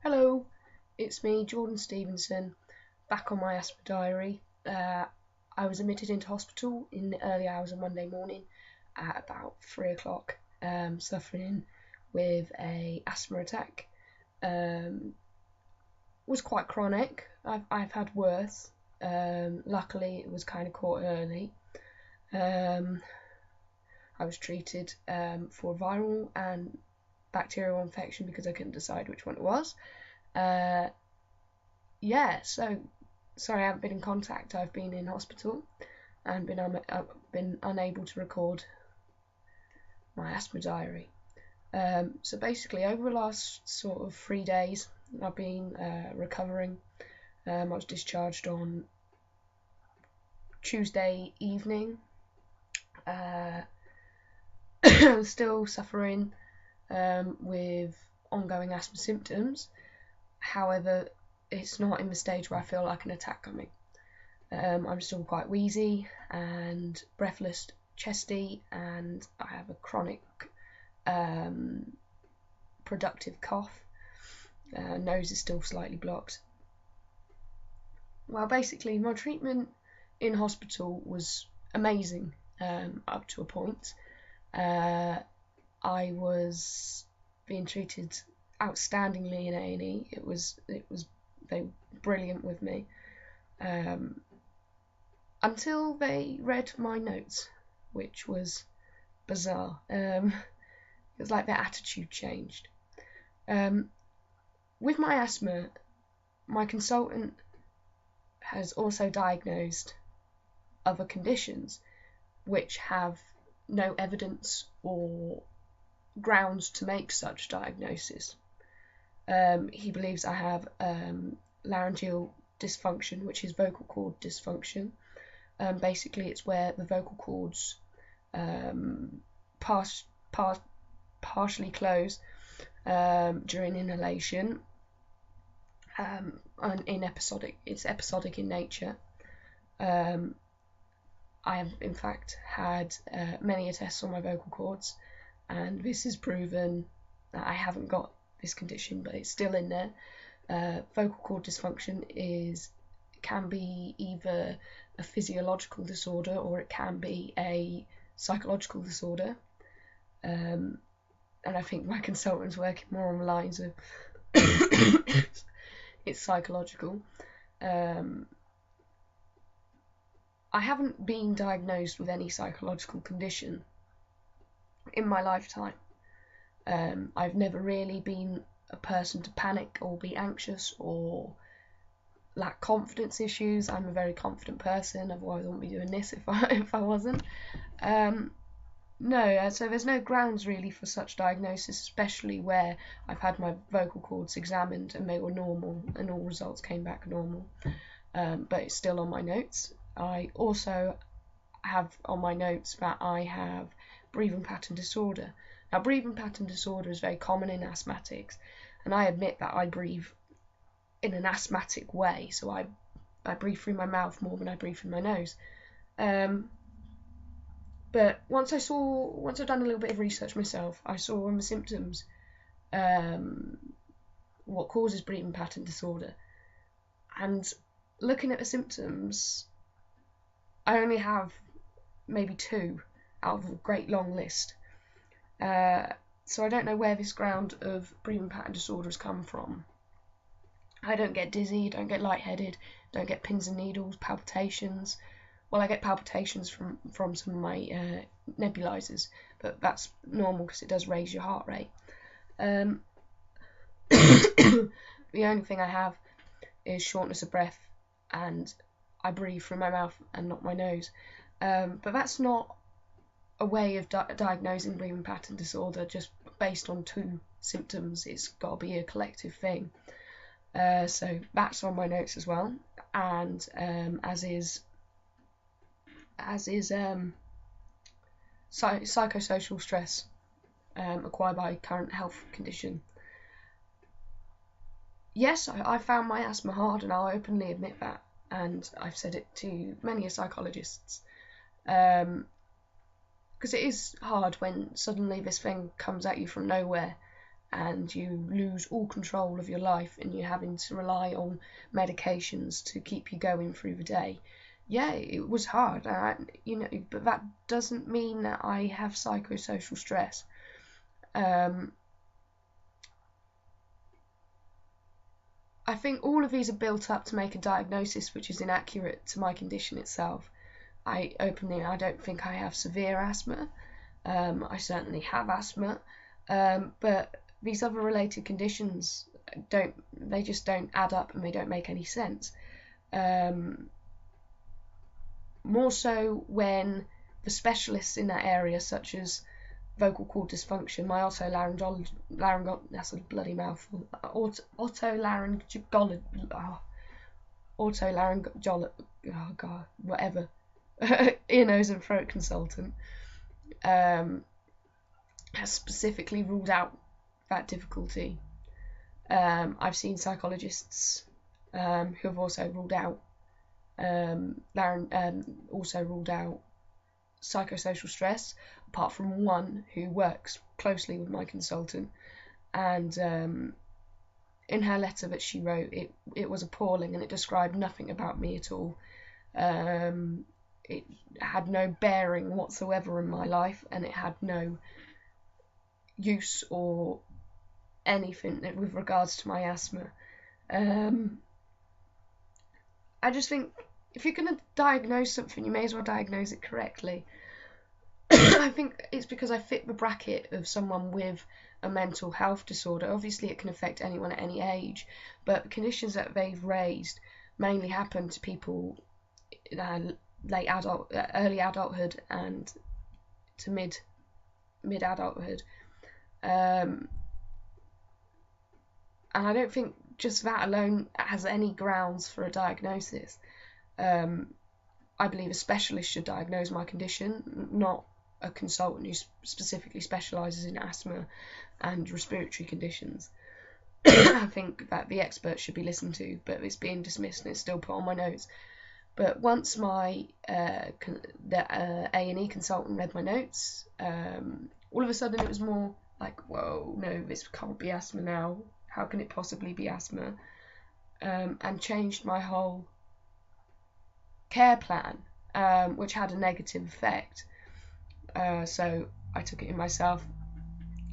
Hello, it's me, Jordan Stevenson, back on my asthma diary. I was admitted into hospital in the early hours of Monday morning at about 3 o'clock, suffering with a asthma attack. Was quite chronic. I've had worse. Luckily, it was kind of caught early. I was treated for viral and bacterial infection because I couldn't decide which one it was. So sorry I haven't been in contact. I've been in hospital and been unable to record my asthma diary. So basically, over the last sort of 3 days, I've been recovering. I was discharged on Tuesday evening. Still suffering with ongoing asthma symptoms. However, it's not in the stage where I feel like an attack coming. I'm still quite wheezy and breathless, chesty, and I have a chronic productive cough. Nose is still slightly blocked. Well, basically, my treatment in hospital was amazing up to a point. I was being treated outstandingly in A&E. They were brilliant with me until they read my notes, which was bizarre. It was like their attitude changed. With my asthma, my consultant has also diagnosed other conditions which have no evidence or grounds to make such diagnosis. He believes I have laryngeal dysfunction, which is vocal cord dysfunction. Basically, it's where the vocal cords partially close during inhalation. It's episodic in nature. I have in fact had many tests on my vocal cords, and this has proven that I haven't got this condition, but it's still in there. Vocal cord dysfunction can be either a physiological disorder or it can be a psychological disorder. And I think my consultant's working more on the lines of it's psychological. I haven't been diagnosed with any psychological condition in my lifetime. I've never really been a person to panic or be anxious or lack confidence issues. I'm a very confident person, otherwise I wouldn't be doing this if I wasn't. So there's no grounds really for such diagnosis, especially where I've had my vocal cords examined and they were normal and all results came back normal. But it's still on my notes. I also have on my notes that I have breathing pattern disorder. Now, breathing pattern disorder is very common in asthmatics, and I admit that I breathe in an asthmatic way, so I breathe through my mouth more than I breathe through my nose. But once I've done a little bit of research myself, I saw on the symptoms what causes breathing pattern disorder, and looking at the symptoms, I only have maybe 2 out of a great long list. So I don't know where this ground of breathing pattern disorder has come from. I don't get dizzy, don't get lightheaded, don't get pins and needles, palpitations. Well, I get palpitations from some of my nebulizers, but that's normal because it does raise your heart rate. The only thing I have is shortness of breath, and I breathe through my mouth and not my nose. But that's not a way of diagnosing breathing pattern disorder just based on 2 symptoms. It's got to be a collective thing. So that's on my notes as well, and as is psychosocial stress acquired by current health condition. Yes, I found my asthma hard, and I'll openly admit that, and I've said it to many psychologists. Because it is hard when suddenly this thing comes at you from nowhere and you lose all control of your life and you're having to rely on medications to keep you going through the day. Yeah, it was hard, but that doesn't mean that I have psychosocial stress. I think all of these are built up to make a diagnosis which is inaccurate to my condition itself. I don't think I have severe asthma. I certainly have asthma, but these other related conditions just don't add up and they don't make any sense. More so when the specialists in that area, such as vocal cord dysfunction, my that's a bloody mouthful, whatever, ear, nose and throat consultant, has specifically ruled out that difficulty. I've seen psychologists who have also ruled out psychosocial stress, apart from one who works closely with my consultant, and in her letter that she wrote, it was appalling and it described nothing about me at all. It had no bearing whatsoever in my life, and it had no use or anything with regards to my asthma. I just think if you're going to diagnose something, you may as well diagnose it correctly. I think it's because I fit the bracket of someone with a mental health disorder. Obviously, it can affect anyone at any age, but the conditions that they've raised mainly happen to people early adulthood and to mid adulthood. And I don't think just that alone has any grounds for a diagnosis. I believe a specialist should diagnose my condition, not a consultant who specifically specialises in asthma and respiratory conditions. I think that the expert should be listened to, but it's being dismissed and it's still put on my notes. But once my A&E consultant read my notes, all of a sudden it was more like, whoa, no, this can't be asthma now. How can it possibly be asthma? And changed my whole care plan, which had a negative effect. So I took it in myself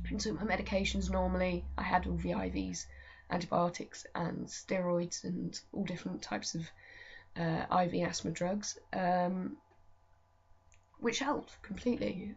and took my medications normally. I had all the IVs, antibiotics and steroids and all different types of IV asthma drugs, which helped completely.